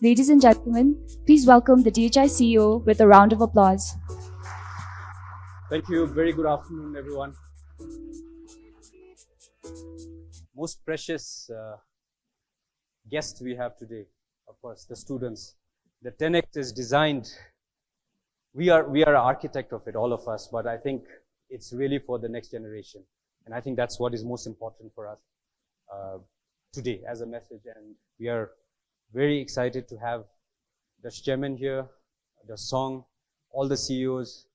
Ladies and gentlemen, please welcome the DHI CEO with a round of applause. Thank you. Very good afternoon, everyone. Most precious guests we have today, of course, the students. The 10X is designed. We are an architect of it, all of us, but I think it's really for the next generation. And I think that's what is most important for us today as a message. And we are very excited to have the chairman here, the song, all the CEOs,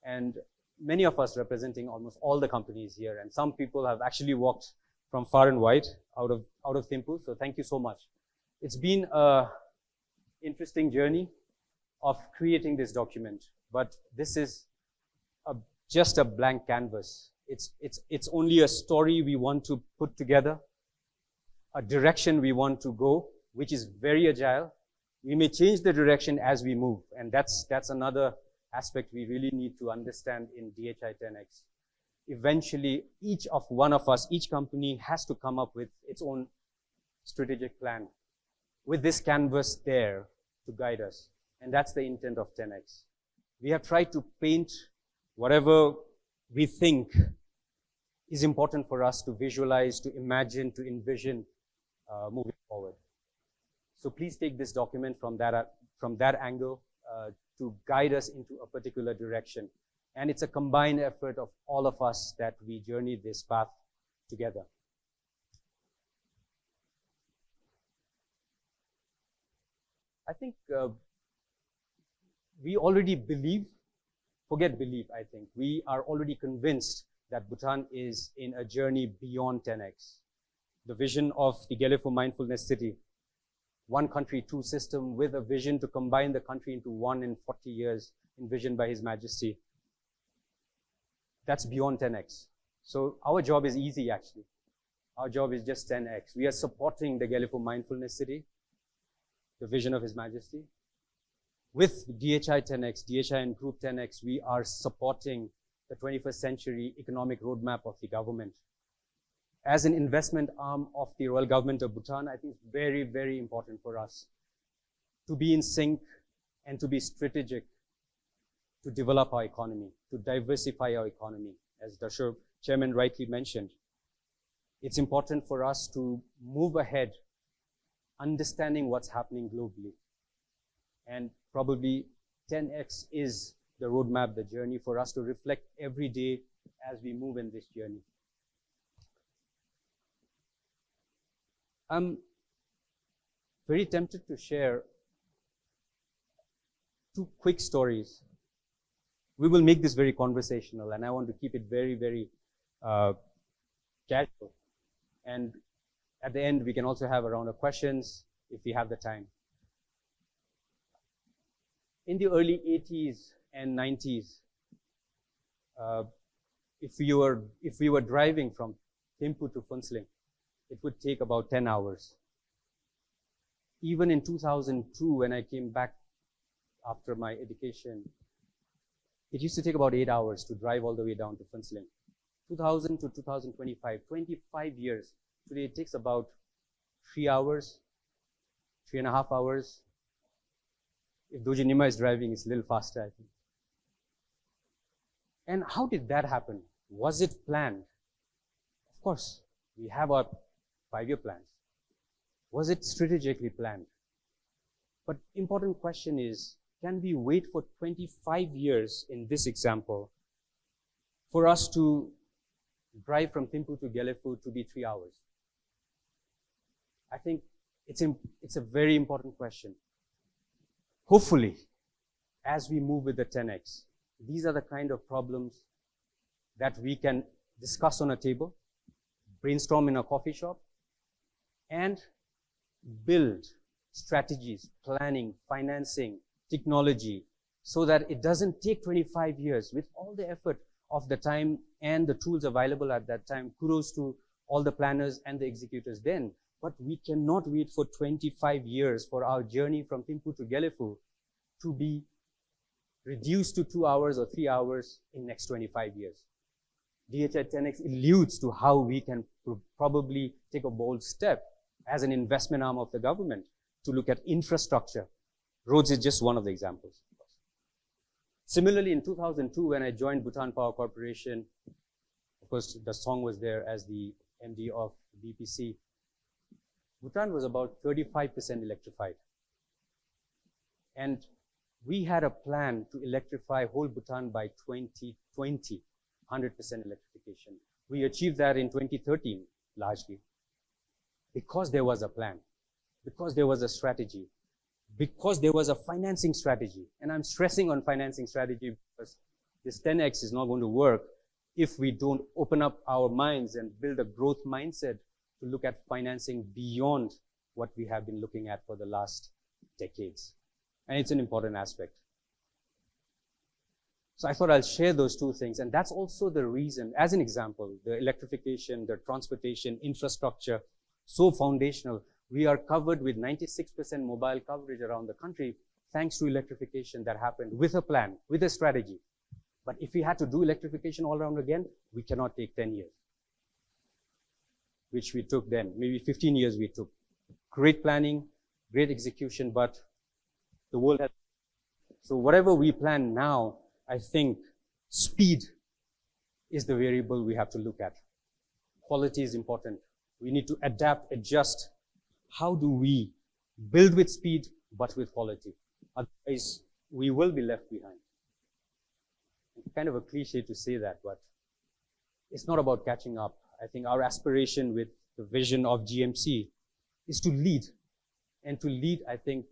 and many of us representing almost all the companies here. And some people have actually walked from far and wide out of Thimphu. So thank you so much. It's been an interesting journey of creating this document, but this is just a blank canvas. It's only a story we want to put together, a direction we want to go, which is very agile. We may change the direction as we move, and that's another aspect we really need to understand in DHI 10X. Eventually, each company has to come up with its own strategic plan with this canvas there to guide us. And that's the intent of 10X. We have tried to paint whatever we think is important for us to visualize, to imagine, to envision moving forward. So please take this document from that angle to guide us into a particular direction. And it's a combined effort of all of us that we journey this path together. I think we already believe, forget believe, I think. We are already convinced that Bhutan is in a journey beyond 10X. The vision of the Gelefu Mindfulness City, one country, two system, with a vision to combine the country into one in 40 years, envisioned by His Majesty. That's beyond 10X. So our job is easy, actually. Our job is just 10X. We are supporting the Gelefu Mindfulness City, the vision of His Majesty. With DHI 10X, DHI and Group 10X, we are supporting the 21st century economic roadmap of the government. As an investment arm of the Royal Government of Bhutan, I think it's very, very important for us to be in sync and to be strategic to develop our economy, to diversify our economy, as the chairman rightly mentioned. It's important for us to move ahead, understanding what's happening globally. And probably 10X is the roadmap, the journey for us to reflect every day as we move in this journey. I'm very tempted to share two quick stories. We will make this very conversational, and I want to keep it very, very casual. And at the end, we can also have a round of questions if we have the time. In the early 80s and 90s, if we were driving from Thimphu to Phuntsling, it would take about 10 hours. Even in 2002, when I came back after my education, it used to take about 8 hours to drive all the way down to Phuntsling. 2000 to 2025, 25 years. Today it takes about 3 hours, 3.5 hours. If Doji Nima is driving, it's a little faster, I think. And how did that happen? Was it planned? Of course, we have our 5-year plans. Was it strategically planned? But important question is, can we wait for 25 years in this example for us to drive from Thimphu to Gelefu to be 3 hours? I think it's a very important question. Hopefully, as we move with the 10X, these are the kind of problems that we can discuss on a table, brainstorm in a coffee shop, and build strategies, planning, financing, technology, so that it doesn't take 25 years with all the effort of the time and the tools available at that time. Kudos to all the planners and the executors then. But we cannot wait for 25 years for our journey from Thimphu to Gelefu to be reduced to 2 hours or 3 hours in next 25 years. DHI 10X alludes to how we can probably take a bold step as an investment arm of the government to look at infrastructure. Roads is just one of the examples. Similarly, in 2002, when I joined Bhutan Power Corporation, of course, the song was there as the MD of BPC. Bhutan was about 35% electrified. And we had a plan to electrify whole Bhutan by 2020, 100% electrification. We achieved that in 2013, largely, because there was a plan, because there was a strategy, because there was a financing strategy. And I'm stressing on financing strategy because this 10x is not going to work if we don't open up our minds and build a growth mindset to look at financing beyond what we have been looking at for the last decades. And it's an important aspect. So I thought I'll share those two things. And that's also the reason, as an example, the electrification, the transportation, infrastructure, so foundational. We are covered with 96% mobile coverage around the country thanks to electrification that happened with a plan, with a strategy. But if we had to do electrification all around again, we cannot take 10 years, which we took then. Maybe 15 years we took. Great planning, great execution, but the world has. So whatever we plan now, I think speed is the variable we have to look at. Quality is important. We need to adapt, adjust. How do we build with speed, but with quality? Otherwise, we will be left behind. It's kind of a cliche to say that, but it's not about catching up. I think our aspiration with the vision of GMC is to lead. And to lead, I think,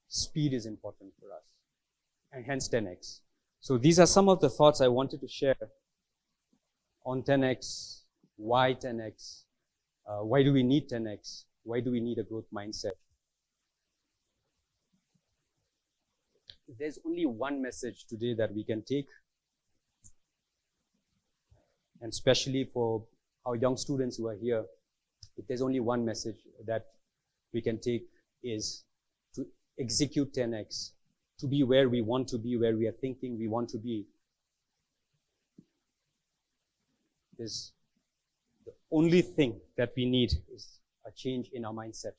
speed is important for us. And hence 10x. So these are some of the thoughts I wanted to share on 10x, why 10x, why do we need 10x, why do we need a growth mindset. There's only one message today that we can take, and especially for our young students who are here, if there's only one message that we can take is to execute 10x, to be where we want to be, where we are thinking we want to be. The only thing that we need is a change in our mindset,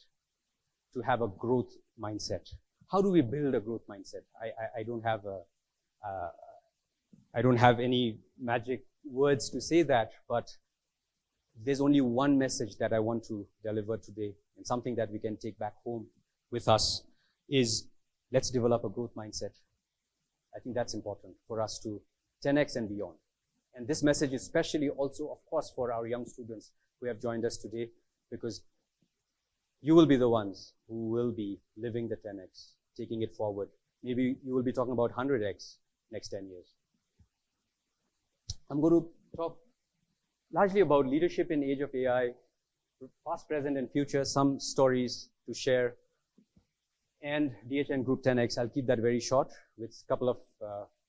to have a growth mindset. How do we build a growth mindset? I don't have any magic words to say that, but there's only one message that I want to deliver today, and something that we can take back home with us is let's develop a growth mindset. I think that's important for us to 10x and beyond. And this message is especially also, of course, for our young students who have joined us today, because you will be the ones who will be living the 10x, taking it forward. Maybe you will be talking about 100x next 10 years. I'm going to talk largely about leadership in the age of AI, past, present, and future, some stories to share, and DHN Group 10X. I'll keep that very short with a couple of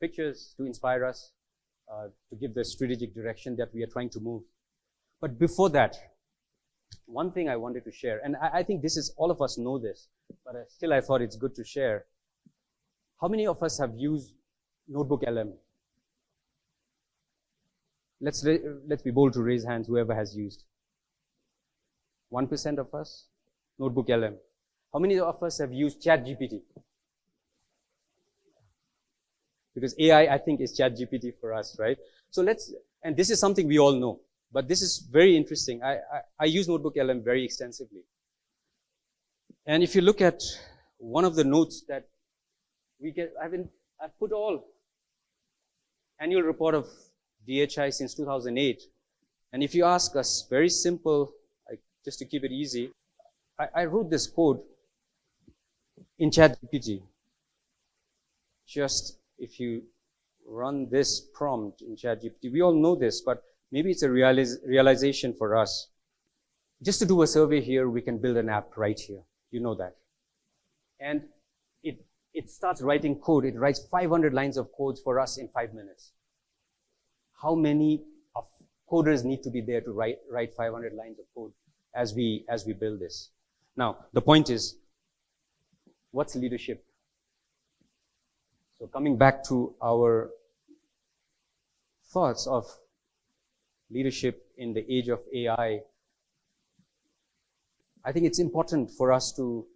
pictures to inspire us, to give the strategic direction that we are trying to move. But before that, one thing I wanted to share, and I think this is, all of us know this, but still I thought it's good to share. How many of us have used Notebook LM? Let's be bold to raise hands, whoever has used. 1% of us? Notebook LM. How many of us have used ChatGPT? Because AI, I think, is ChatGPT for us, right? So and this is something we all know, but this is very interesting. I use Notebook LM very extensively. And if you look at one of the notes that we get, I've put all annual report of DHI since 2008. And if you ask us, very simple, just to keep it easy, I wrote this code in ChatGPT. Just if you run this prompt in ChatGPT, we all know this, but maybe it's a realization for us. Just to do a survey here, we can build an app right here. You know that. And it starts writing code. It writes 500 lines of codes for us in 5 minutes. How many of coders need to be there to write 500 lines of code as we build this? Now, the point is, what's leadership? So coming back to our thoughts of leadership in the age of AI, I think it's important for us to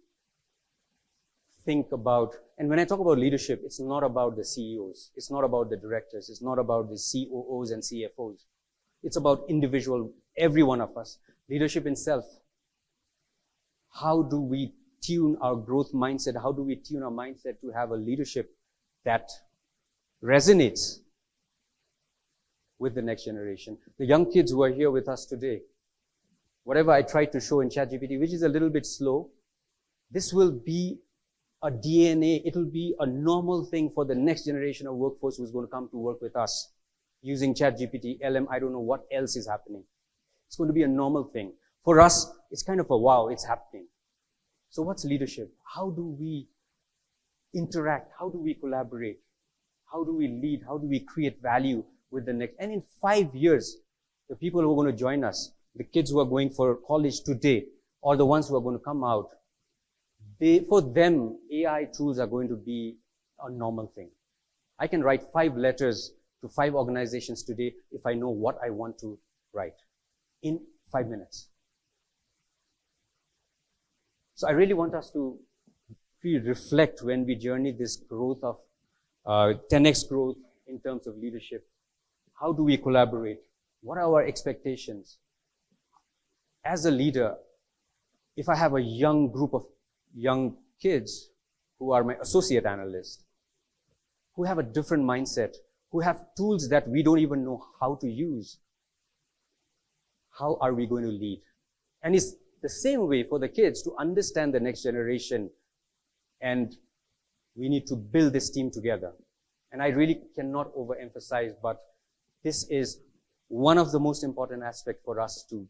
think about, and when I talk about leadership, it's not about the CEOs, it's not about the directors, it's not about the COOs and CFOs. It's about individual, every one of us. Leadership in self. How do we tune our growth mindset? How do we tune our mindset to have a leadership that resonates with the next generation? The young kids who are here with us today, whatever I tried to show in ChatGPT, which is a little bit slow, this will be a DNA. It'll be a normal thing for the next generation of workforce who's going to come to work with us using ChatGPT, LM, I don't know what else is happening. It's going to be a normal thing. For us, it's kind of a wow, it's happening. So what's leadership? How do we interact? How do we collaborate? How do we lead? How do we create value with the next? And in 5 years, the people who are going to join us, the kids who are going for college today, or the ones who are going to come out, for them, AI tools are going to be a normal thing. I can write 5 letters to 5 organizations today if I know what I want to write in 5 minutes. So I really want us to reflect when we journey this growth of 10x growth in terms of leadership. How do we collaborate? What are our expectations? As a leader, if I have a young group of young kids who are my associate analysts, who have a different mindset, who have tools that we don't even know how to use, how are we going to lead? And it's the same way for the kids to understand the next generation, and we need to build this team together. And I really cannot overemphasize, but this is one of the most important aspects for us to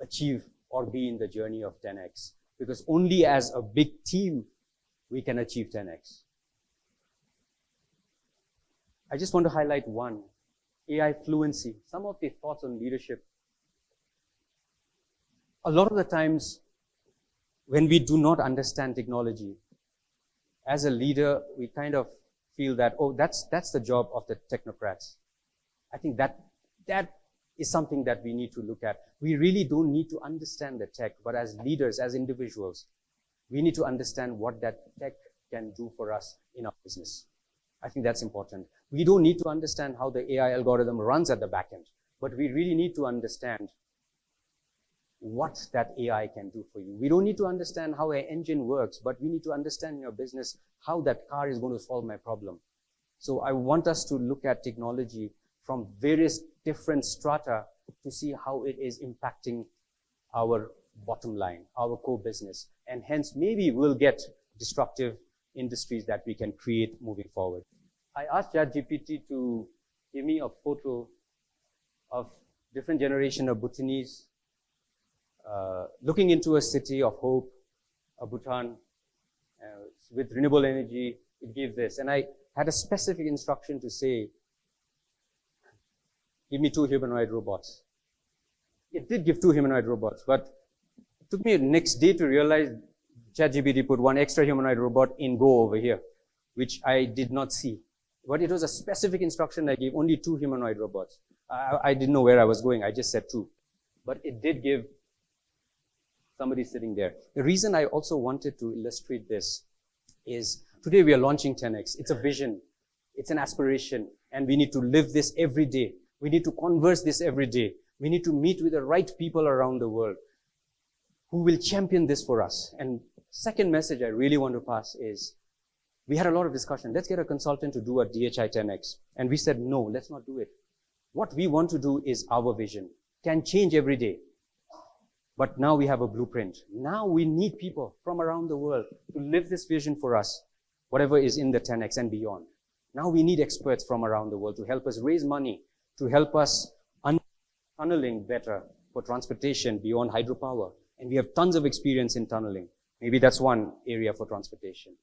achieve or be in the journey of 10x. Because only as a big team, we can achieve 10x. I just want to highlight one, AI fluency. Some of the thoughts on leadership. A lot of the times, when we do not understand technology, as a leader, we kind of feel that, oh, that's the job of the technocrats. I think that is something that we need to look at. We really don't need to understand the tech, but as leaders, as individuals, we need to understand what that tech can do for us in our business. I think that's important. We don't need to understand how the AI algorithm runs at the back end, but we really need to understand what that AI can do for you. We don't need to understand how an engine works, but we need to understand in your business how that car is going to solve my problem. So I want us to look at technology from various different strata to see how it is impacting our bottom line, our core business. And hence, maybe we'll get disruptive industries that we can create moving forward. I asked ChatGPT to give me a photo of different generation of Bhutanese looking into a city of hope, Bhutan, with renewable energy. It gave this. And I had a specific instruction to say, give me 2 humanoid robots. It did give 2 humanoid robots, but it took me the next day to realize ChatGPT put 1 extra humanoid robot in Go over here, which I did not see. But it was a specific instruction I gave, only 2 humanoid robots. I didn't know where I was going, I just said 2. But it did give somebody sitting there. The reason I also wanted to illustrate this is today we are launching 10x. It's a vision, it's an aspiration, and we need to live this every day. We need to converse this every day. We need to meet with the right people around the world who will champion this for us. And second message I really want to pass is, we had a lot of discussion. Let's get a consultant to do a DHI 10x. And we said, no, let's not do it. What we want to do is our vision. Can change every day. But now we have a blueprint. Now we need people from around the world to live this vision for us, whatever is in the 10x and beyond. Now we need experts from around the world to help us raise money, to help us tunneling better for transportation beyond hydropower. And we have tons of experience in tunneling. Maybe that's one area for transportation.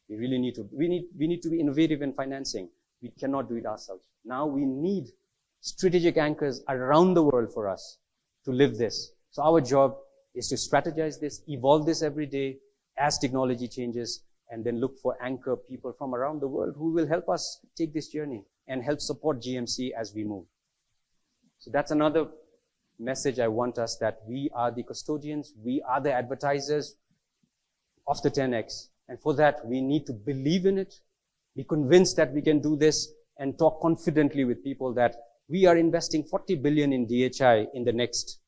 We really need to, we need to be innovative in financing. We cannot do it ourselves. Now we need strategic anchors around the world for us to live this. So our job is to strategize this, evolve this every day as technology changes, and then look for anchor people from around the world who will help us take this journey and help support GMC as we move. So that's another message I want us, that we are the custodians, we are the advertisers of the 10x. And for that, we need to believe in it, be convinced that we can do this, and talk confidently with people that we are investing 40 billion in DHI in the next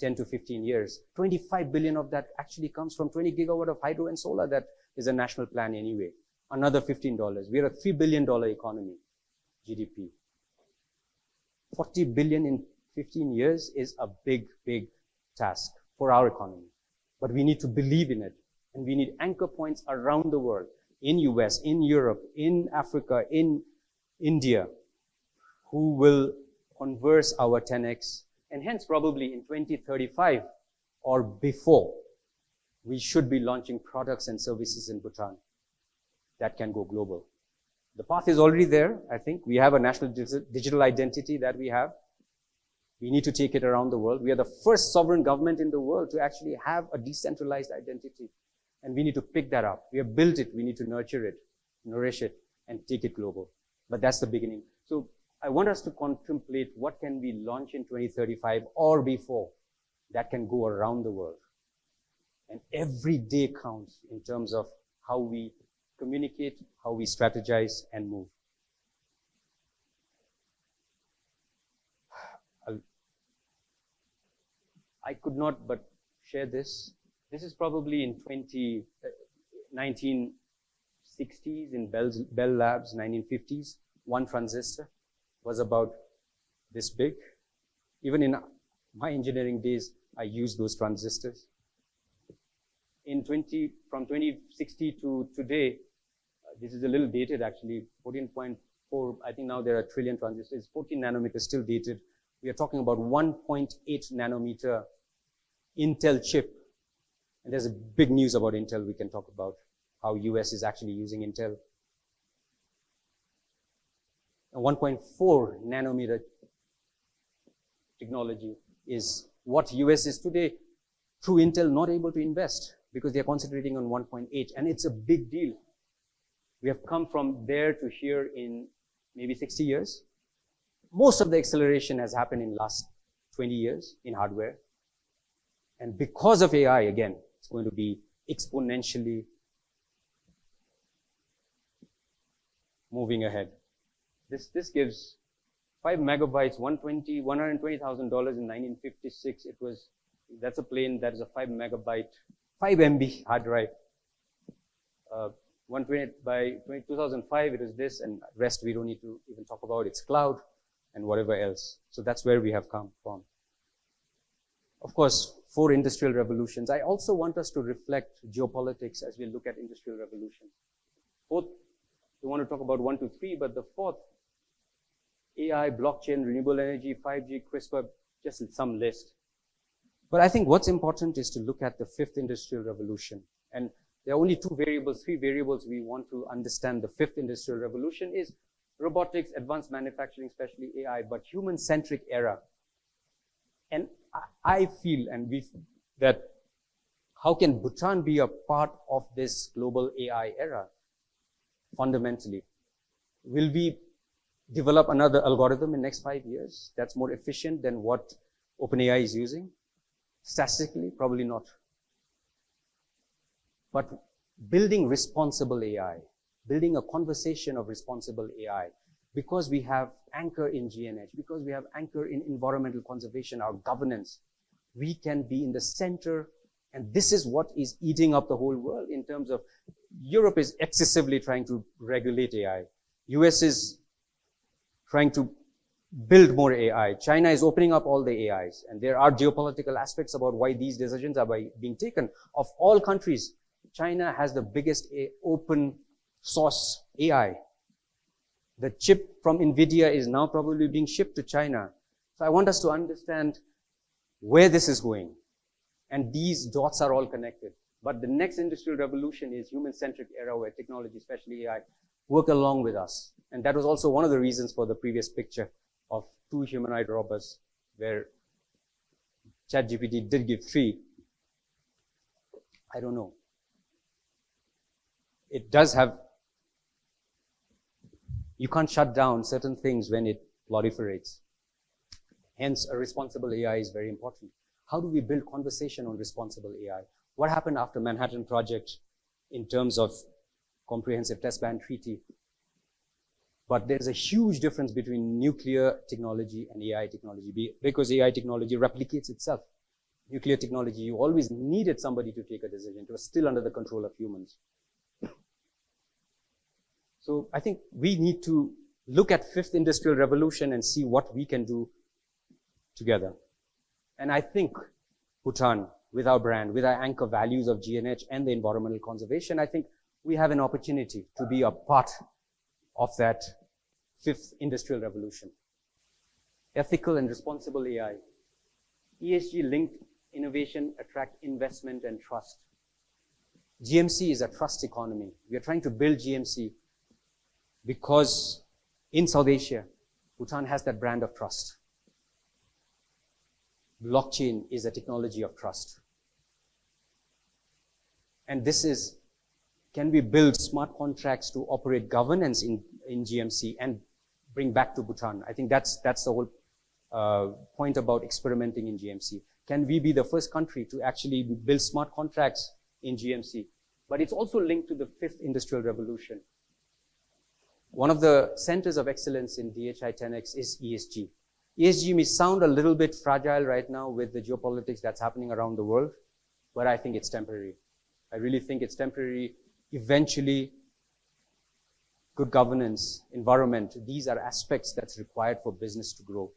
10 to 15 years. 25 billion of that actually comes from 20 gigawatt of hydro and solar that is a national plan anyway. Another $15. We are a $3 billion economy, GDP. 40 billion in 15 years is a big, big task for our economy. But we need to believe in it. And we need anchor points around the world, in US, in Europe, in Africa, in India, who will converse our 10x. And hence, probably in 2035 or before, we should be launching products and services in Bhutan that can go global. The path is already there, I think. We have a national digital identity that we have. We need to take it around the world. We are the first sovereign government in the world to actually have a decentralized identity. And we need to pick that up. We have built it. We need to nurture it, nourish it, and take it global. But that's the beginning. So I want us to contemplate what can we launch in 2035 or before that can go around the world. And every day counts in terms of how we communicate, how we strategize and move. I could not but share this. This is probably in 1960s in Bell Labs, 1950s. One transistor was about this big. Even in my engineering days, I used those transistors. From 2060 to today, this is a little dated actually, 14.4, I think now there are a trillion transistors, 14 nanometers still dated. We are talking about 1.8 nanometer Intel chip. And there's a big news about Intel we can talk about, how US is actually using Intel. A 1.4 nanometer technology is what US is today, through Intel, not able to invest because they're concentrating on 1.8, and it's a big deal. We have come from there to here in maybe 60 years. Most of the acceleration has happened in the last 20 years in hardware. And because of AI, again, it's going to be exponentially moving ahead. This gives 5 megabytes, $120,000 in 1956. That's a plane that is a 5 megabyte, 5 MB hard drive. 120 by 2005, it was this, and rest we don't need to even talk about. It's cloud and whatever else. So that's where we have come from. Of course, 4 industrial revolutions. I also want us to reflect geopolitics as we look at industrial revolution. Fourth, we want to talk about 1 to 3, but the fourth, AI, blockchain, renewable energy, 5G, CRISPR, just some list. But I think what's important is to look at the 5th industrial revolution. And there are only 3 variables we want to understand the 5th industrial revolution is robotics, advanced manufacturing, especially AI, but human-centric era. And I feel, and we feel, that how can Bhutan be a part of this global AI era? Fundamentally, will we develop another algorithm in the next 5 years that's more efficient than what OpenAI is using? Statistically, probably not. But building responsible AI, building a conversation of responsible AI, because we have anchor in GNH, because we have anchor in environmental conservation, our governance, we can be in the center. And this is what is eating up the whole world in terms of Europe is excessively trying to regulate AI. US is trying to build more AI. China is opening up all the AIs. And there are geopolitical aspects about why these decisions are being taken. Of all countries, China has the biggest open source AI. The chip from NVIDIA is now probably being shipped to China. So I want us to understand where this is going. And these dots are all connected. But the next industrial revolution is human-centric era where technology, especially AI, work along with us. And that was also one of the reasons for the previous picture of 2 humanoid robots, where ChatGPT did give 3. I don't know. It does have, you can't shut down certain things when it proliferates. Hence, a responsible AI is very important. How do we build conversation on responsible AI? What happened after Manhattan Project in terms of comprehensive test ban treaty. But there's a huge difference between nuclear technology and AI technology, because AI technology replicates itself. Nuclear technology, you always needed somebody to take a decision. It was still under the control of humans. So I think we need to look at fifth industrial revolution and see what we can do together. And I think Bhutan, with our brand, with our anchor values of GNH and the environmental conservation, I think we have an opportunity to be a part of that fifth industrial revolution. Ethical and responsible AI. ESG-linked innovation attract investment and trust. GMC is a trust economy. We are trying to build GMC because in South Asia, Bhutan has that brand of trust. Blockchain is a technology of trust. And this is, can we build smart contracts to operate governance in GMC and bring back to Bhutan? I think that's the whole point about experimenting in GMC. Can we be the first country to actually build smart contracts in GMC? But it's also linked to the fifth industrial revolution. One of the centers of excellence in DHI 10X is ESG. ESG may sound a little bit fragile right now with the geopolitics that's happening around the world, but I think it's temporary. I really think it's temporary. Eventually, good governance, environment, these are aspects that's required for business to grow.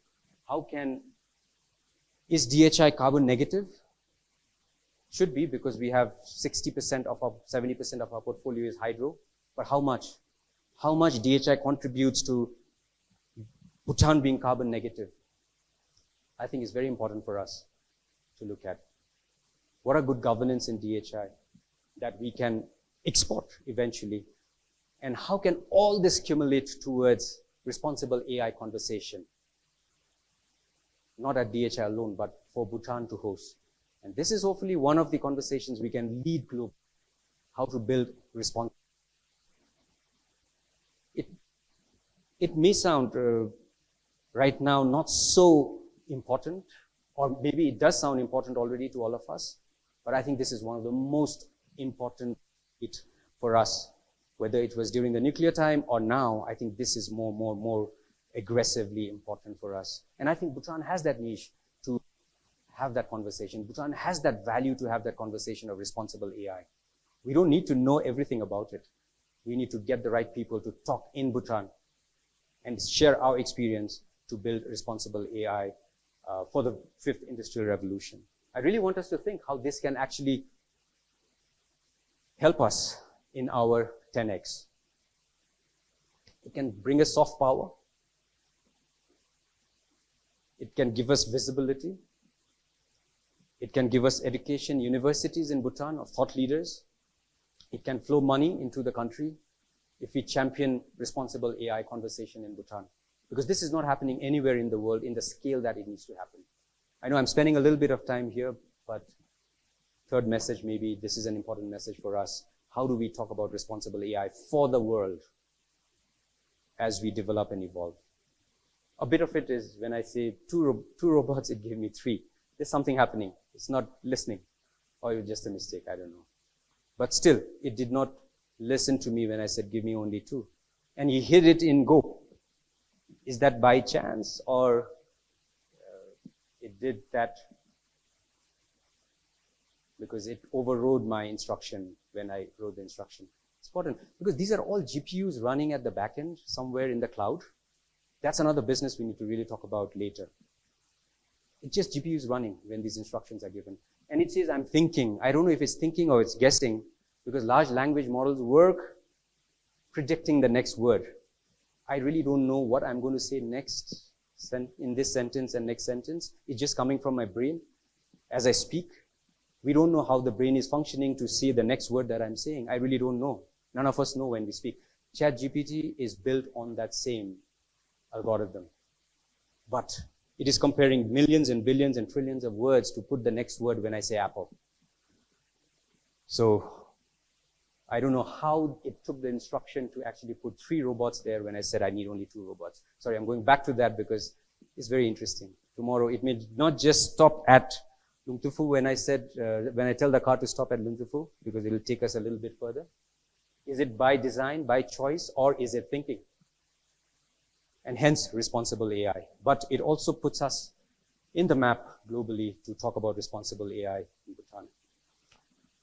Is DHI carbon negative? Should be, because we have 70% of our portfolio is hydro, but how much? How much DHI contributes to Bhutan being carbon negative? I think it's very important for us to look at. What are good governance in DHI that we can export eventually? And how can all this accumulate towards responsible AI conversation? Not at DHI alone, but for Bhutan to host. And this is hopefully one of the conversations we can lead globally, how to build responsible. It may sound right now not so important, or maybe it does sound important already to all of us, but I think this is one of the most important for us, whether it was during the nuclear time or now. I think this is more aggressively important for us. And I think Bhutan has that niche to have that conversation. Bhutan has that value to have that conversation of responsible AI. We don't need to know everything about it. We need to get the right people to talk in Bhutan and share our experience to build responsible AI for the fifth industrial revolution. I really want us to think how this can actually help us in our 10X. It can bring us soft power. It can give us visibility. It can give us education, universities in Bhutan of thought leaders. It can flow money into the country if we champion responsible AI conversation in Bhutan. Because this is not happening anywhere in the world in the scale that it needs to happen. I know I'm spending a little bit of time here, but third message, maybe this is an important message for us. How do we talk about responsible AI for the world as we develop and evolve? A bit of it is when I say two robots, it gave me three. There's something happening. It's not listening, or it was just a mistake, I don't know. But still, it did not listen to me when I said, give me only two. And he hid it in Go. Is that by chance, or it did that because it overrode my instruction when I wrote the instruction? It's important because these are all GPUs running at the back end somewhere in the cloud. That's another business we need to really talk about later. It's just GPUs running when these instructions are given. And it says, I'm thinking. I don't know if it's thinking or it's guessing, because large language models work predicting the next word. I really don't know what I'm going to say next in this sentence and next sentence. It's just coming from my brain as I speak. We don't know how the brain is functioning to say the next word that I'm saying. I really don't know. None of us know when we speak. ChatGPT is built on that same algorithm. But it is comparing millions and billions and trillions of words to put the next word when I say apple. So I don't know how it took the instruction to actually put 3 robots there when I said I need only 2 robots. Sorry, I'm going back to that because it's very interesting. Tomorrow it may not just stop at Lung Tu Fu when I said, when I tell the car to stop at Lung Tu Fu, because it will take us a little bit further. Is it by design, by choice, or is it thinking? And hence, responsible AI. But it also puts us in the map globally to talk about responsible AI in Bhutan.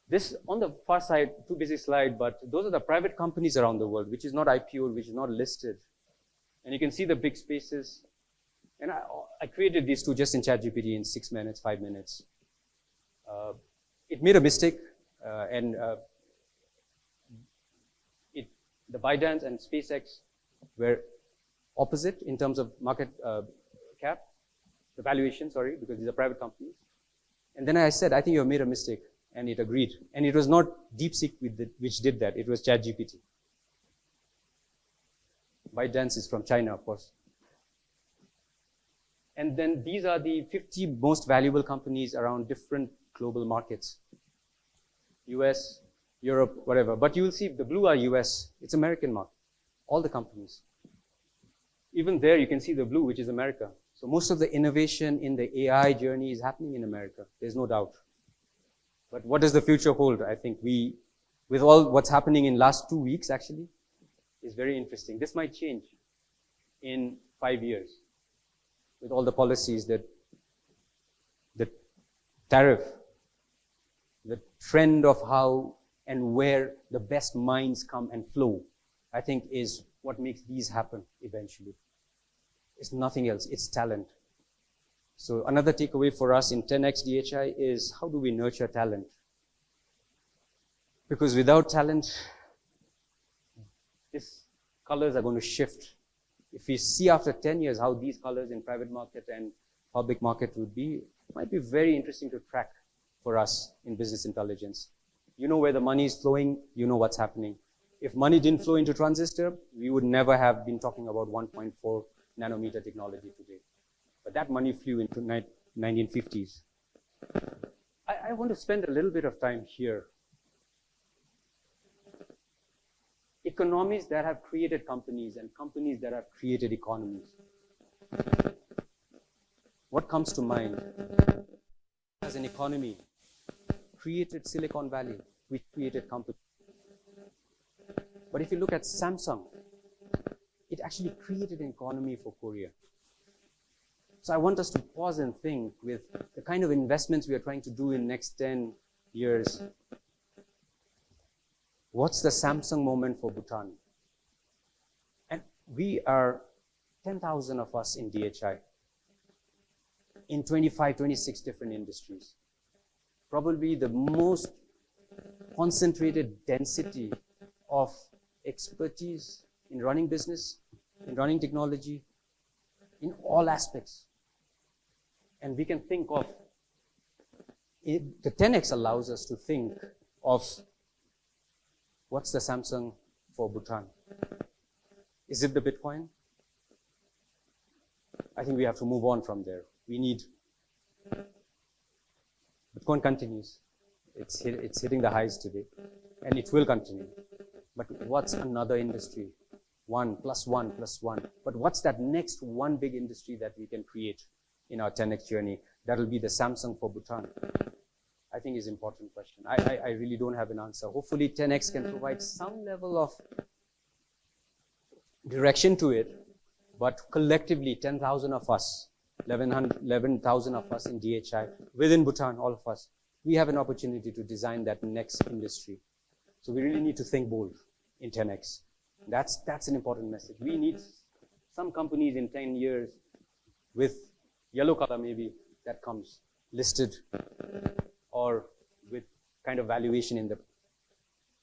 This, on the far side, too busy slide, but those are the private companies around the world, which is not IPO, which is not listed. And you can see the big spaces. And I created these two just in ChatGPT in 6 minutes, 5 minutes. It made a mistake, the ByteDance and SpaceX were opposite in terms of market cap, the valuation, sorry, because these are private companies. And then I said, I think you have made a mistake. And it agreed. And it was not DeepSeek which did that. It was ChatGPT. ByteDance is from China, of course. And then these are the 50 most valuable companies around different global markets. US, Europe, whatever. But you will see the blue are US. It's American market. All the companies. Even there you can see the blue, which is America. So most of the innovation in the AI journey is happening in America. There's no doubt. But what does the future hold? I think with all what's happening in last 2 weeks actually, is very interesting. This might change in 5 years with all the policies that the tariff, the trend of how and where the best minds come and flow, I think is what makes these happen eventually. It's nothing else, it's talent. So another takeaway for us in 10x DHI is how do we nurture talent? Because without talent, these colors are going to shift. If we see after 10 years how these colors in private market and public market would be, it might be very interesting to track for us in business intelligence. You know where the money is flowing, you know what's happening. If money didn't flow into transistor, we would never have been talking about 1.4 nanometer technology today. But that money flew into 1950s. I want to spend a little bit of time here. Economies that have created companies and companies that have created economies. What comes to mind? As an economy, created Silicon Valley, which created companies. But if you look at Samsung, it actually created an economy for Korea. So I want us to pause and think with the kind of investments we are trying to do in next 10 years. What's the Samsung moment for Bhutan? And we are 10,000 of us in DHI in 25, 26 different industries. Probably the most concentrated density of expertise in running business, in running technology, in all aspects. And we can think of, the 10x allows us to think of what's the Samsung for Bhutan? Is it the Bitcoin? I think we have to move on from there. Bitcoin continues. It's hitting the highs today, and it will continue. But what's another industry? 1 + 1 + 1. But what's that next one big industry that we can create in our 10x journey? That'll be the Samsung for Bhutan. I think is an important question. I really don't have an answer. Hopefully 10x can provide some level of direction to it, but collectively 10,000 of us, 11,000 of us in DHI, within Bhutan, all of us, we have an opportunity to design that next industry. So we really need to think bold in 10x. That's an important message. We need some companies in 10 years with yellow color maybe that comes listed or with kind of valuation in the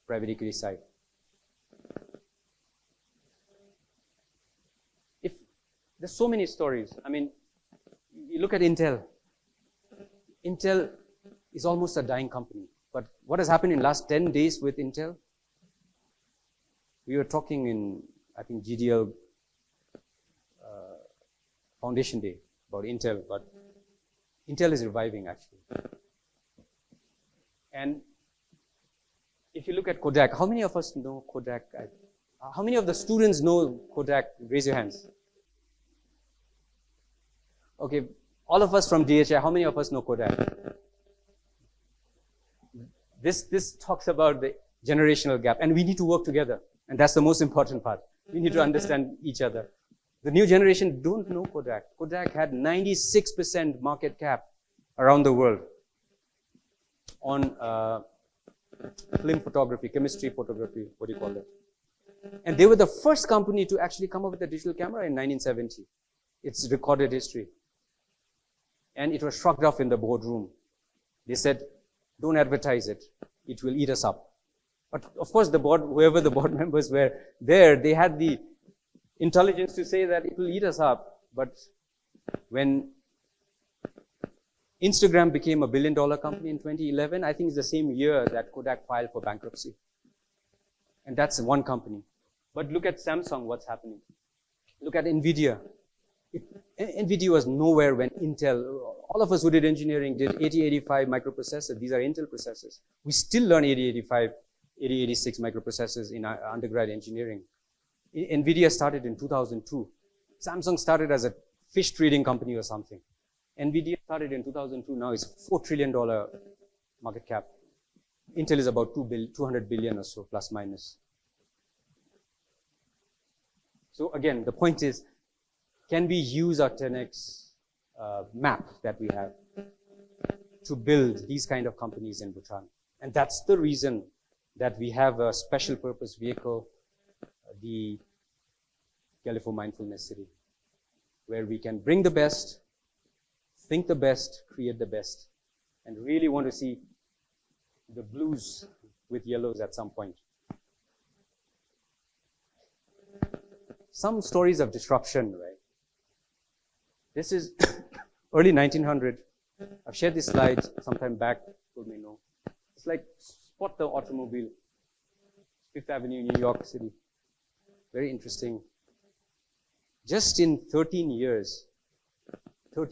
private equity side. If there's so many stories. I mean, you look at Intel. Intel is almost a dying company. But what has happened in last 10 days with Intel? We were talking in, I think, GDL Foundation Day about Intel, but Intel is reviving actually. And if you look at Kodak, how many of us know Kodak? How many of the students know Kodak? Raise your hands. Okay, all of us from DHI, how many of us know Kodak? This talks about the generational gap, and we need to work together. And that's the most important part. We need to understand each other. The new generation don't know Kodak. Kodak had 96% market cap around the world on film photography, chemistry photography, what do you call it? And they were the first company to actually come up with a digital camera in 1970. It's recorded history. And it was shrugged off in the boardroom. They said, don't advertise it. It will eat us up. But of course, whoever the board members were there, they had the intelligence to say that it will eat us up. But when Instagram became a $1 billion company in 2011, I think it's the same year that Kodak filed for bankruptcy. And that's one company. But look at Samsung, what's happening. Look at NVIDIA. NVIDIA was nowhere when Intel, all of us who did engineering did 8085 microprocessors. These are Intel processors. We still learn 8085, 8086 microprocessors in our undergrad engineering. NVIDIA started in 2002. Samsung started as a fish trading company or something. NVIDIA started in 2002. Now it's $4 trillion market cap. Intel is about 200 billion or so, plus minus. So again, the point is, can we use our 10x map that we have to build these kind of companies in Bhutan? And that's the reason that we have a special purpose vehicle, the California Mindfulness City, where we can bring the best, think the best, create the best, and really want to see the blues with yellows at some point. Some stories of disruption, right? This is early 1900. I've shared these slides sometime back, told me no. It's like spot the automobile, Fifth Avenue, New York City. Very interesting. Just in 13 years, there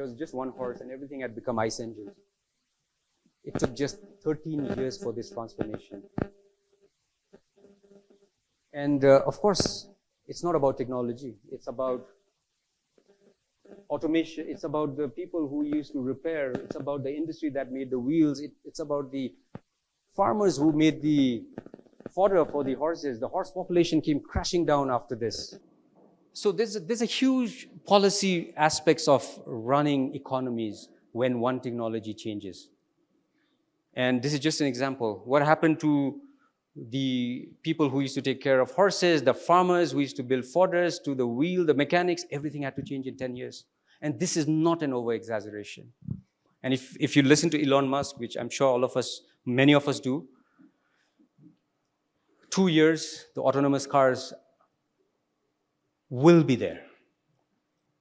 was just one horse and everything had become ice engines. It took just 13 years for this transformation. And of course, it's not about technology. It's about automation. It's about the people who used to repair. It's about the industry that made the wheels. It's about the farmers who made the fodder for the horses. The horse population came crashing down after this. So there's a huge policy aspects of running economies when one technology changes. And this is just an example. What happened to the people who used to take care of horses, the farmers who used to build fodders, to the wheel, the mechanics, everything had to change in 10 years. And this is not an over-exaggeration. And if you listen to Elon Musk, which I'm sure all of us, many of us do, 2 years, the autonomous cars will be there.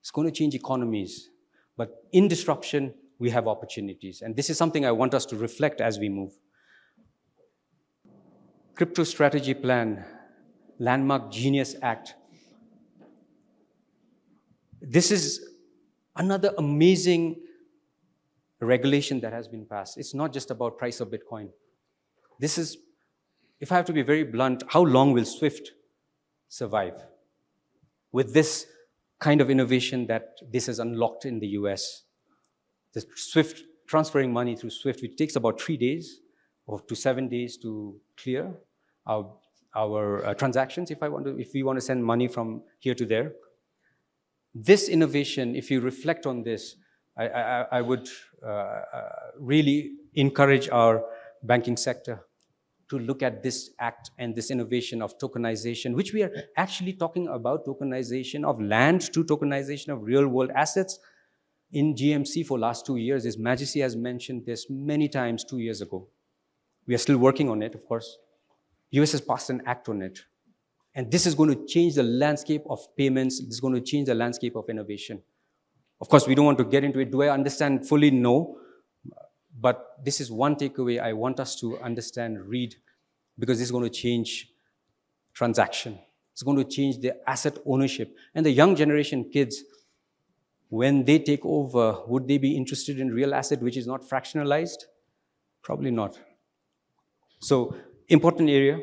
It's going to change economies. But in disruption, we have opportunities. And this is something I want us to reflect as we move. Crypto Strategy Plan, Landmark Genius Act. This is another amazing regulation that has been passed. It's not just about price of Bitcoin. This is, if I have to be very blunt, how long will SWIFT survive? With this kind of innovation that this has unlocked in the US. The SWIFT, transferring money through SWIFT, which takes about 3 days or to 7 days to clear our transactions if we want to send money from here to there. This innovation, if you reflect on this, I would really encourage our banking sector to look at this act and this innovation of tokenization, which we are actually talking about tokenization of land to tokenization of real world assets in GMC for last 2 years. His Majesty has mentioned this many times 2 years ago. We are still working on it, of course. US has passed an act on it. And this is going to change the landscape of payments. This is going to change the landscape of innovation. Of course, we don't want to get into it. Do I understand fully? No. But this is one takeaway I want us to understand, read, because this is going to change transaction. It's going to change the asset ownership. And the young generation kids, when they take over, would they be interested in real asset which is not fractionalized? Probably not. So, important area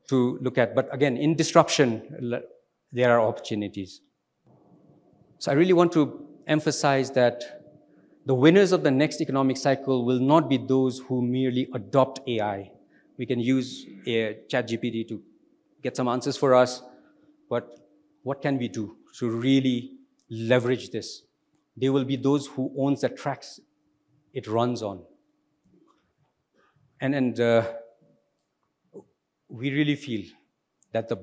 to look at. But again, in disruption, there are opportunities. So I really want to emphasize that The winners of the next economic cycle will not be those who merely adopt AI. We can use ChatGPT to get some answers for us, but what can we do to really leverage this? They will be those who owns the tracks it runs on. And we really feel that the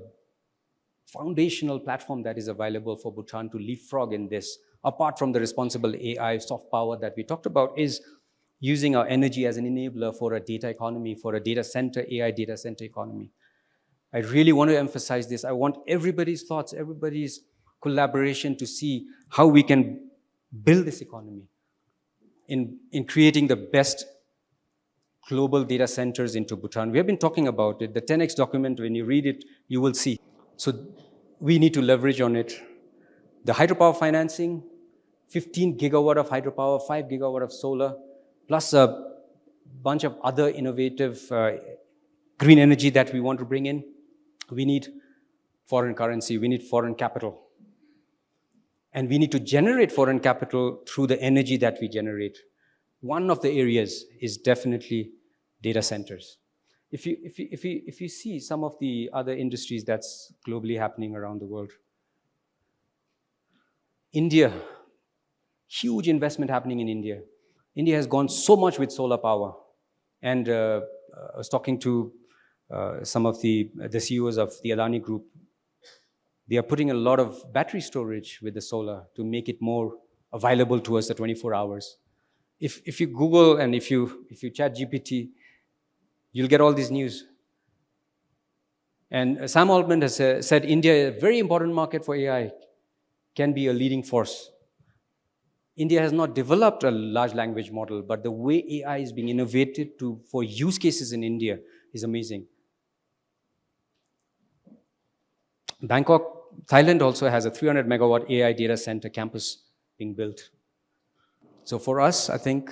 foundational platform that is available for Bhutan to leapfrog in this, apart from the responsible AI soft power that we talked about, is using our energy as an enabler for a data economy, for a data center, AI data center economy. I really want to emphasize this. I want everybody's thoughts, everybody's collaboration to see how we can build this economy in creating the best global data centers into Bhutan. We have been talking about it. The 10X document, when you read it, you will see. So we need to leverage on it. The hydropower financing, 15 gigawatt of hydropower, 5 gigawatt of solar, plus a bunch of other innovative green energy that we want to bring in. We need foreign currency, we need foreign capital. And we need to generate foreign capital through the energy that we generate. One of the areas is definitely data centers. If you see some of the other industries that's globally happening around the world, India, huge investment happening in India. India has gone so much with solar power. And I was talking to some of the CEOs of the Adani Group. They are putting a lot of battery storage with the solar to make it more available to us at 24 hours. If you Google and if you chat GPT, you'll get all this news. And Sam Altman has said India, a very important market for AI, can be a leading force. India has not developed a large language model, but the way AI is being innovated for use cases in India is amazing. Bangkok, Thailand also has a 300 megawatt AI data center campus being built. So for us, I think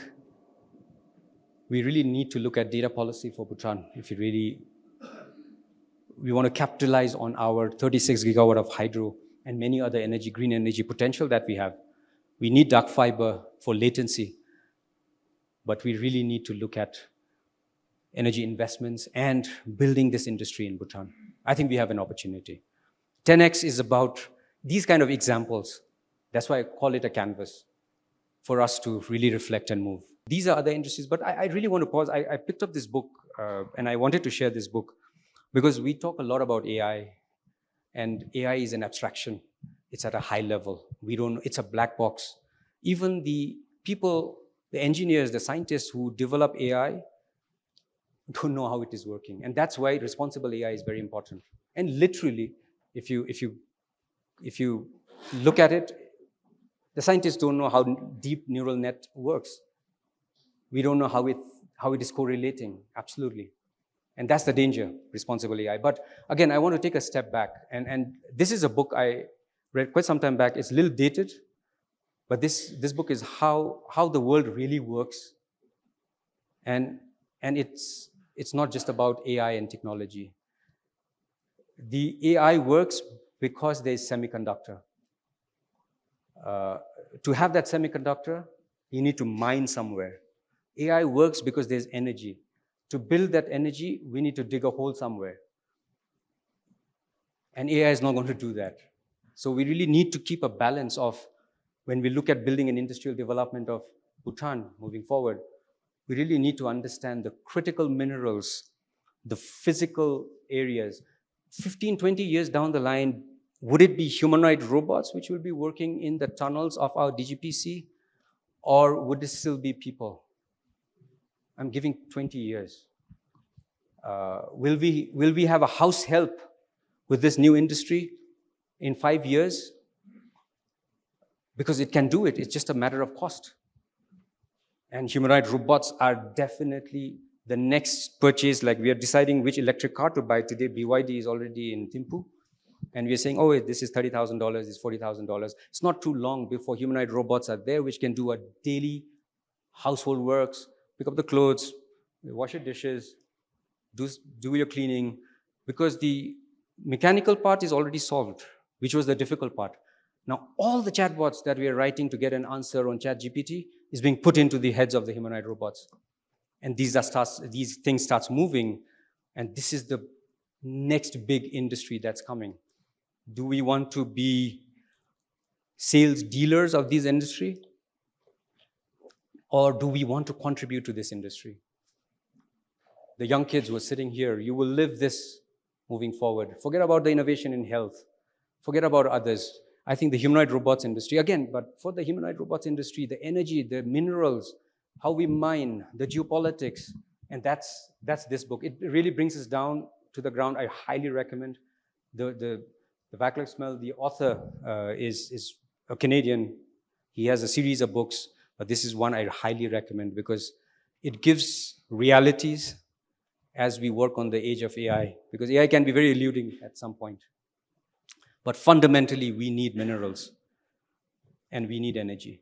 we really need to look at data policy for Bhutan if we want to capitalize on our 36 gigawatt of hydro and many other green energy potential that we have. We need dark fiber for latency, but we really need to look at energy investments and building this industry in Bhutan. I think we have an opportunity. 10X is about these kind of examples. That's why I call it a canvas for us to really reflect and move. These are other industries, but I really want to pause. I picked up this book and I wanted to share this book because we talk a lot about AI, and AI is an abstraction. It's at a high level. It's a black box. Even the people, the engineers, the scientists who develop AI don't know how it is working. And that's why responsible AI is very important. And literally, if you look at it, the scientists don't know how deep neural net works. We don't know how it is correlating, absolutely. And that's the danger, responsible AI. But again, I want to take a step back. And this is a book I read quite some time back. It's a little dated, but this book is how the world really works. And it's not just about AI and technology. The AI works because there's semiconductor. To have that semiconductor, you need to mine somewhere. AI works because there's energy. To build that energy, we need to dig a hole somewhere. And AI is not going to do that. So we really need to keep a balance of, when we look at building an industrial development of Bhutan moving forward, we really need to understand the critical minerals, the physical areas. 15, 20 years down the line, would it be humanoid robots which will be working in the tunnels of our DGPC? Or would it still be people? I'm giving 20 years. Will we have a house help with this new industry in 5 years? Because it can do it. It's just a matter of cost. And humanoid robots are definitely the next purchase. Like, we are deciding which electric car to buy today. BYD is already in Thimphu. And we are saying, oh, this is $30,000, this is $40,000. It's not too long before humanoid robots are there, which can do a daily household works, pick up the clothes, wash your dishes, do your cleaning, because the mechanical part is already solved, which was the difficult part. Now, all the chatbots that we are writing to get an answer on ChatGPT is being put into the heads of the humanoid robots. And these things starts moving, and this is the next big industry that's coming. Do we want to be sales dealers of this industry? Or do we want to contribute to this industry? The young kids who are sitting here, you will live this moving forward. Forget about the innovation in health. Forget about others. I think the humanoid robots industry, again, but for the humanoid robots industry, the energy, the minerals, how we mine, the geopolitics, and that's this book. It really brings us down to the ground. I highly recommend. The Vaclav Smel, the author, is a Canadian. He has a series of books, but this is one I highly recommend because it gives realities as we work on the age of AI, because AI can be very eluding at some point. But fundamentally, we need minerals and we need energy.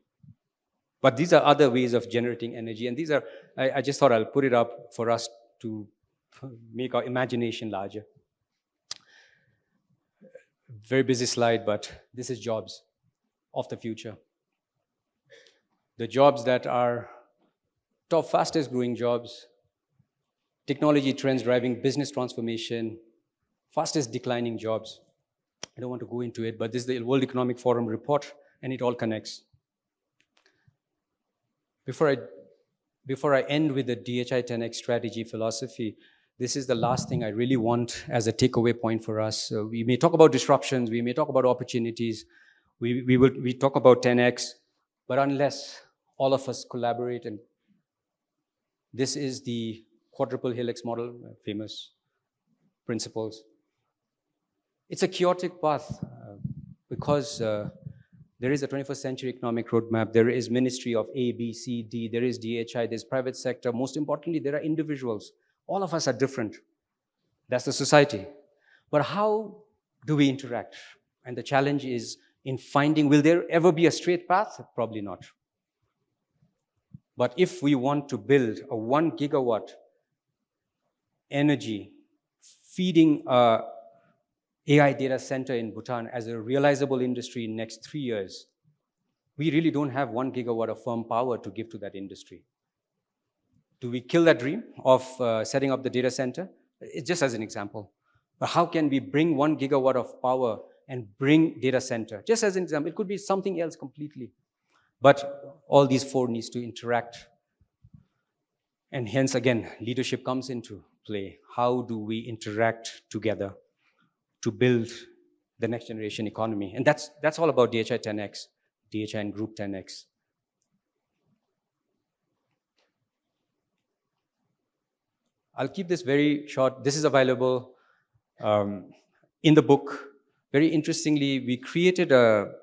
But these are other ways of generating energy, and these are, I just thought I'll put it up for us to make our imagination larger. Very busy slide, but this is jobs of the future. The jobs that are top fastest growing jobs, technology trends driving business transformation, fastest declining jobs. I don't want to go into it, but this is the World Economic Forum report, and it all connects. Before I end with the DHI 10X strategy philosophy, this is the last thing I really want as a takeaway point for us. We may talk about disruptions, we may talk about opportunities, we talk about 10X, but unless all of us collaborate, and this is the quadruple helix model, famous principles. It's a chaotic path because there is a 21st century economic roadmap. There is ministry of A, B, C, D. There is DHI. There's private sector. Most importantly, there are individuals. All of us are different. That's the society. But how do we interact? And the challenge is in finding, will there ever be a straight path? Probably not. But if we want to build a 1 gigawatt energy feeding a AI data center in Bhutan as a realizable industry in the next 3 years, we really don't have 1 gigawatt of firm power to give to that industry. Do we kill that dream of setting up the data center? It's just as an example. But how can we bring 1 gigawatt of power and bring data center? Just as an example, it could be something else completely. But all these four needs to interact. And hence, again, leadership comes into play. How do we interact together to build the next generation economy? And that's all about DHI 10X, DHI and Group 10X. I'll keep this very short. This is available in the book. Very interestingly, we created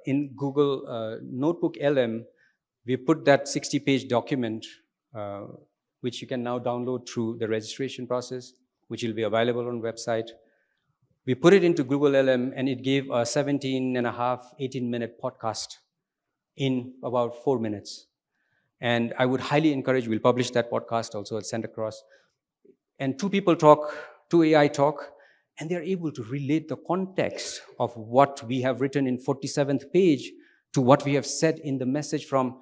in Google Notebook LM, we put that 60-page document, which you can now download through the registration process, which will be available on website. We put it into Google LM, and it gave a 18-minute podcast in about 4 minutes. And I would highly encourage, we'll publish that podcast also, I'll send across. And two AI talk, and they're able to relate the context of what we have written in 47th page to what we have said in the message from,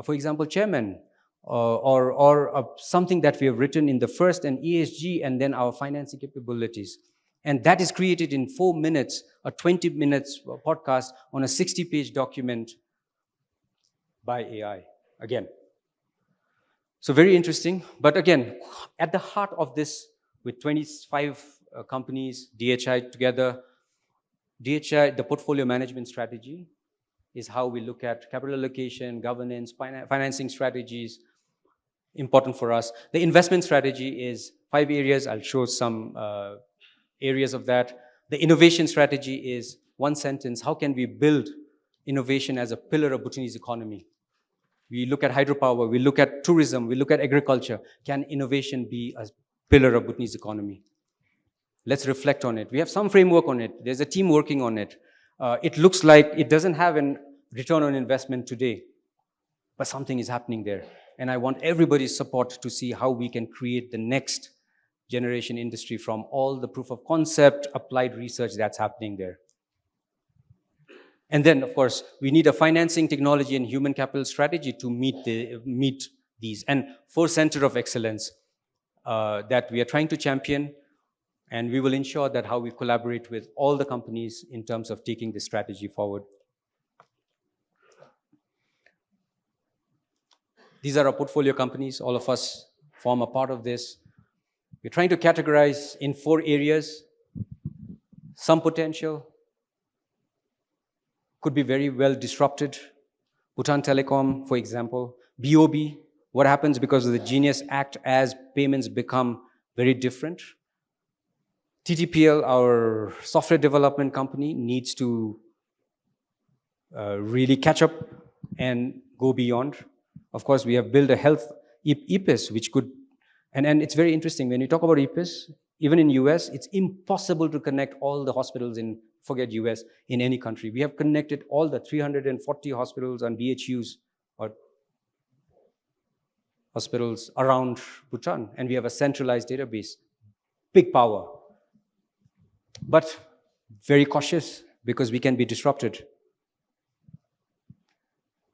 for example, chairman, or something that we have written in the first and ESG, and then our financing capabilities. And that is created in 4 minutes, a 20 minutes podcast on a 60-page document by AI, again. So very interesting. But again, at the heart of this, with 25 companies, DHI together, DHI, the portfolio management strategy, is how we look at capital allocation, governance, financing strategies, important for us. The investment strategy is 5 areas. I'll show some areas of that. The innovation strategy is 1 sentence. How can we build innovation as a pillar of Bhutanese economy? We look at hydropower, we look at tourism, we look at agriculture. Can innovation be a pillar of Bhutanese economy? Let's reflect on it. We have some framework on it. There's a team working on it. It looks like it doesn't have a return on investment today, but something is happening there. And I want everybody's support to see how we can create the next generation industry from all the proof of concept, applied research that's happening there. And then, of course, we need a financing, technology, and human capital strategy to meet these. And 4 center of excellence that we are trying to champion, and we will ensure that how we collaborate with all the companies in terms of taking this strategy forward. These are our portfolio companies. All of us form a part of this. We're trying to categorize in 4 areas. Some potential could be very well disrupted. Bhutan Telecom, for example. BOB, what happens because of the Genius Act as payments become very different. TTPL, our software development company, needs to really catch up and go beyond. Of course, we have built a health EPIS, which could, and it's very interesting. When you talk about EPIS, even in US, it's impossible to connect all the hospitals in, forget US, in any country. We have connected all the 340 hospitals and BHUs, or hospitals around Bhutan, and we have a centralized database. Big power. But very cautious, because we can be disrupted.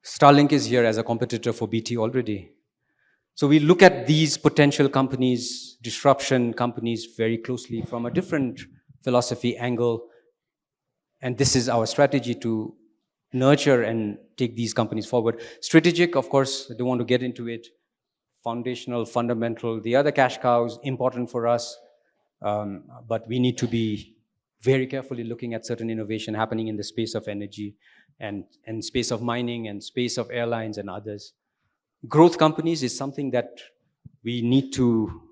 Starlink is here as a competitor for BT already. So we look at these potential companies, disruption companies, very closely from a different philosophy angle. And this is our strategy to nurture and take these companies forward. Strategic, of course, I don't want to get into it. Foundational, fundamental, the other cash cows, important for us. But we need to be very carefully looking at certain innovation happening in the space of energy and space of mining and space of airlines and others. Growth companies is something that we need to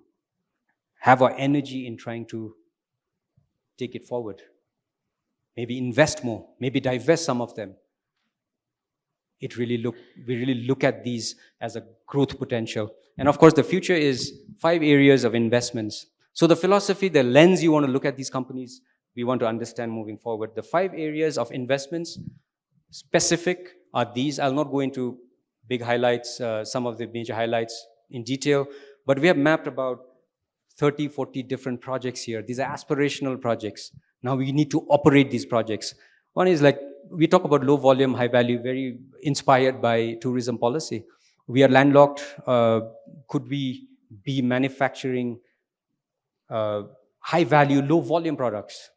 have our energy in trying to take it forward. Maybe invest more, maybe divest some of them. We really look at these as a growth potential. And of course, the future is 5 areas of investments. So the philosophy, the lens you want to look at these companies, we want to understand moving forward. The 5 areas of investments, specific are these. I'll not go into big highlights, some of the major highlights in detail, but we have mapped about 30, 40 different projects here. These are aspirational projects. Now we need to operate these projects. One is like, we talk about low volume, high value, very inspired by tourism policy. We are landlocked. Could we be manufacturing high value, low volume products?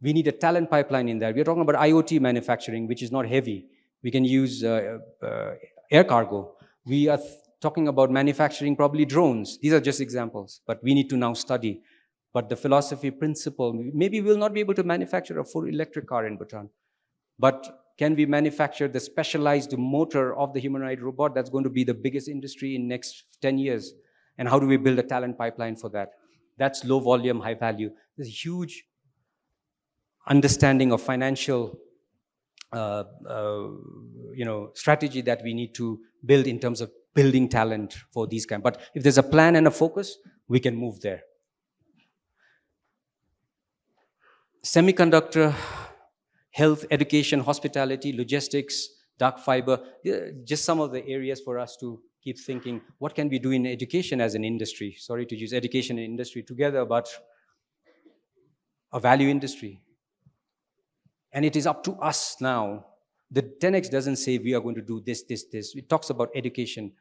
We need a talent pipeline in there. We're talking about IoT manufacturing, which is not heavy. We can use air cargo. We are talking about manufacturing probably drones. These are just examples, but we need to now study. But the philosophy principle, maybe we'll not be able to manufacture a full electric car in Bhutan, but can we manufacture the specialized motor of the humanoid robot? That's going to be the biggest industry in next 10 years. And how do we build a talent pipeline for that? That's low volume, high value. There's a huge understanding of financial strategy that we need to build in terms of building talent for these kind. But if there's a plan and a focus, we can move there. Semiconductor, health, education, hospitality, logistics, dark fiber, just some of the areas for us to keep thinking, what can we do in education as an industry? Sorry to use education and industry together, but a value industry. And it is up to us now. The 10X doesn't say we are going to do this, this, this. It talks about education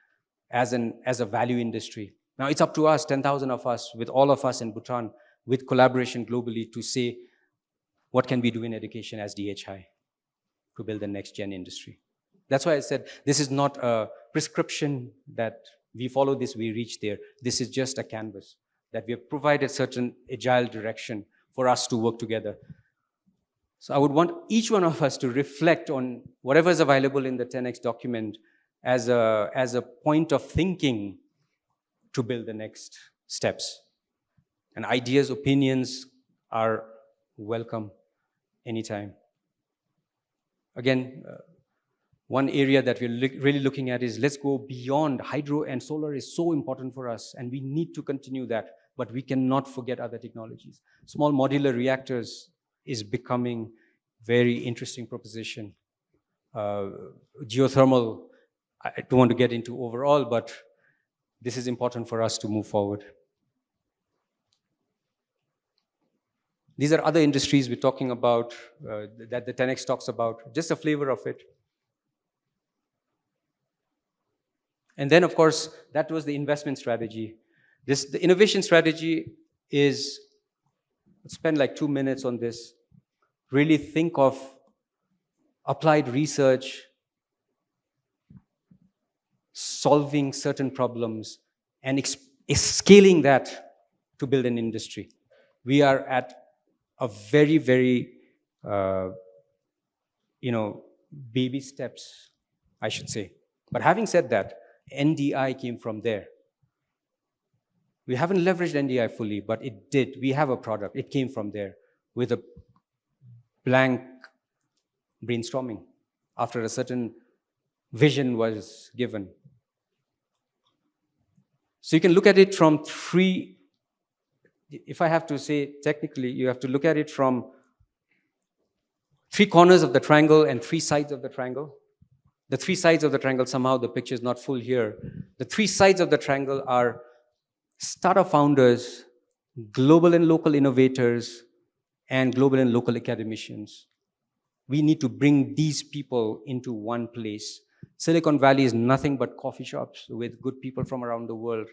as a value industry. Now it's up to us, 10,000 of us, with all of us in Bhutan, with collaboration globally to say, what can we do in education as DHI to build the next gen industry? That's why I said, this is not a prescription that we follow this, we reach there. This is just a canvas that we have provided certain agile direction for us to work together. So I would want each one of us to reflect on whatever is available in the 10X document as a point of thinking to build the next steps. And ideas, opinions are welcome anytime. Again, one area that we're really looking at is let's go beyond. Hydro and solar is so important for us, and we need to continue that, but we cannot forget other technologies. Small modular reactors is becoming very interesting proposition. Geothermal, I don't want to get into overall, but this is important for us to move forward. These are other industries we're talking about, that the 10X talks about, just a flavor of it. And then, of course, that was the investment strategy. The innovation strategy is, let's spend like 2 minutes on this. Really think of applied research, solving certain problems, and scaling that to build an industry. We are at a very, very, baby steps, I should say. But having said that, NDI came from there. We haven't leveraged NDI fully, but it did. We have a product. It came from there with a blank brainstorming after a certain vision was given. So you can look at it from three, if I have to say technically, you have to look at it from 3 corners of the triangle and 3 sides of the triangle. The 3 sides of the triangle, somehow the picture is not full here. The 3 sides of the triangle are startup founders, global and local innovators, and global and local academicians. We need to bring these people into one place. Silicon Valley is nothing but coffee shops with good people from around the world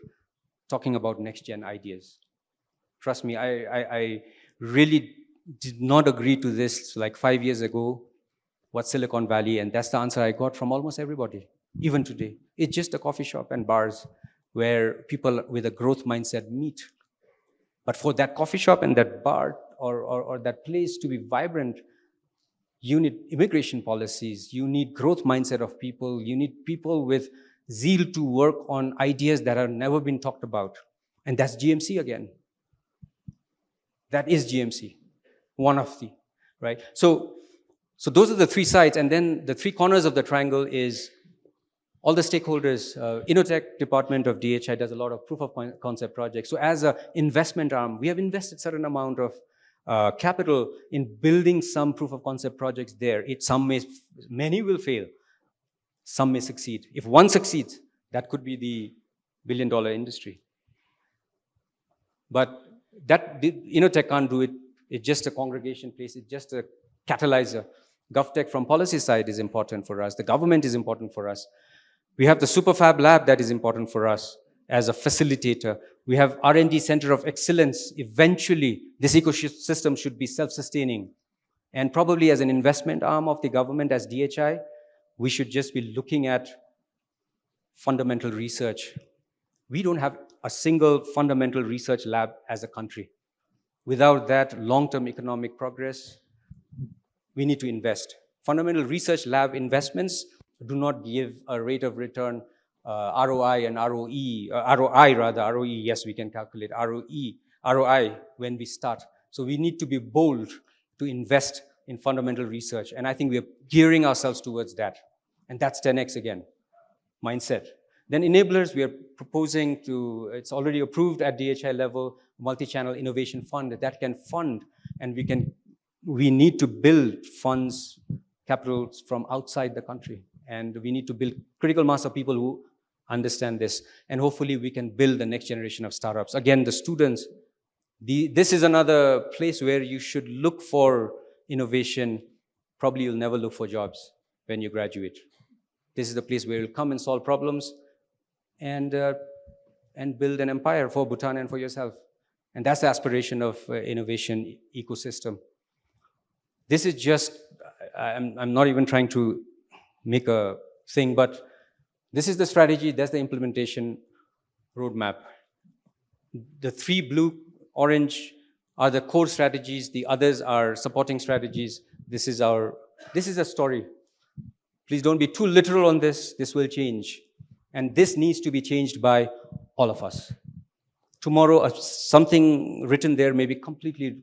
talking about next-gen ideas. Trust me, I really did not agree to this like 5 years ago. What's Silicon Valley? And that's the answer I got from almost everybody, even today. It's just a coffee shop and bars where people with a growth mindset meet. But for that coffee shop and that bar or that place to be vibrant, you need immigration policies, you need growth mindset of people, you need people with zeal to work on ideas that have never been talked about. And that's GMC again. That is GMC, one of the, right? So those are the 3 sides, and then the 3 corners of the triangle is all the stakeholders. Innotech department of DHI does a lot of proof of concept projects. So as an investment arm, we have invested certain amount of capital in building some proof of concept projects there. Many will fail, some may succeed. If one succeeds, that could be the billion-dollar industry. But Innotech can't do it. It's just a congregation place. It's just a catalyzer. GovTech from policy side is important for us. The government is important for us. We have the Superfab Lab that is important for us as a facilitator. We have R&D Center of Excellence. Eventually, this ecosystem should be self-sustaining. And probably as an investment arm of the government, as DHI, we should just be looking at fundamental research. We don't have a single fundamental research lab as a country. Without that long-term economic progress, we need to invest. Fundamental research lab investments do not give a rate of return, ROI and ROE, ROE, yes, we can calculate ROI when we start. So we need to be bold to invest in fundamental research. And I think we are gearing ourselves towards that. And that's 10X again, mindset. Then enablers, we are proposing to, it's already approved at DHI level, multi-channel innovation fund that can fund, and we need to build funds, capitals from outside the country. And we need to build critical mass of people who understand this. And hopefully we can build the next generation of startups. Again, the students, this is another place where you should look for innovation. Probably you'll never look for jobs when you graduate. This is the place where you'll come and solve problems and build an empire for Bhutan and for yourself. And that's the aspiration of innovation ecosystem. This is just, I'm not even trying to make a thing, but this is the strategy, that's the implementation roadmap. The 3 blue, orange are the core strategies, the others are supporting strategies. This is a story. Please don't be too literal on this will change. And this needs to be changed by all of us. Tomorrow, something written there may be completely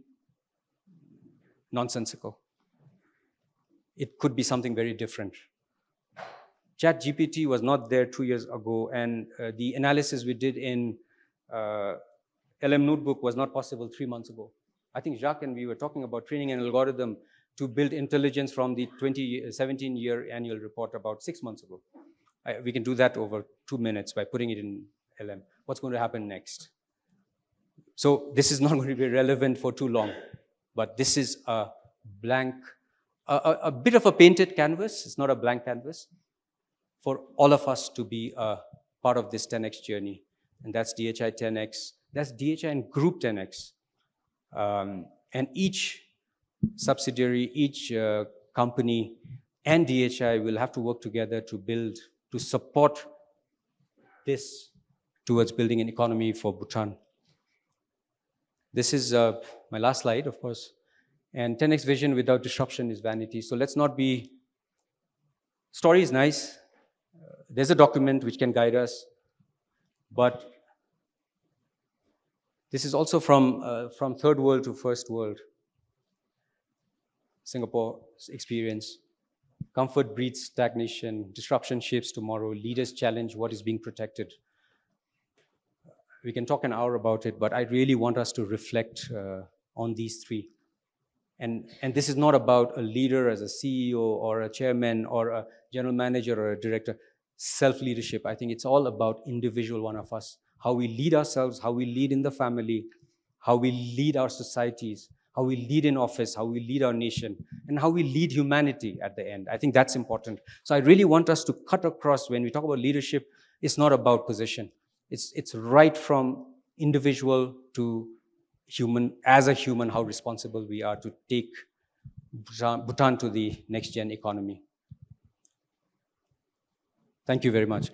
nonsensical. It could be something very different. ChatGPT was not there 2 years ago, and the analysis we did in LM Notebook was not possible 3 months ago. I think Jacques and we were talking about training an algorithm to build intelligence from the 2017-year annual report about 6 months ago. We can do that over 2 minutes by putting it in LM. What's going to happen next? So this is not going to be relevant for too long. but this is a blank, a bit of a painted canvas. It's not a blank canvas for all of us to be a part of this 10x journey. And that's DHI 10x. That's DHI and Group 10x. And each subsidiary, each company and DHI will have to work together to build, to support this towards building an economy for Bhutan. This is my last slide, of course. And 10x vision without disruption is vanity. So let's not be, story is nice. There's a document which can guide us. But this is also from third world to first world. Singapore's experience. Comfort breeds stagnation. Disruption shapes tomorrow. Leaders challenge what is being protected. We can talk an hour about it, but I really want us to reflect on these three. And this is not about a leader as a CEO or a chairman or a general manager or a director. Self-leadership. I think it's all about individual one of us. How we lead ourselves, how we lead in the family, how we lead our societies, how we lead in office, how we lead our nation, and how we lead humanity at the end. I think that's important. So I really want us to cut across when we talk about leadership. It's not about position. It's right from individual to human, as a human, how responsible we are to take Bhutan to the next gen economy. Thank you very much.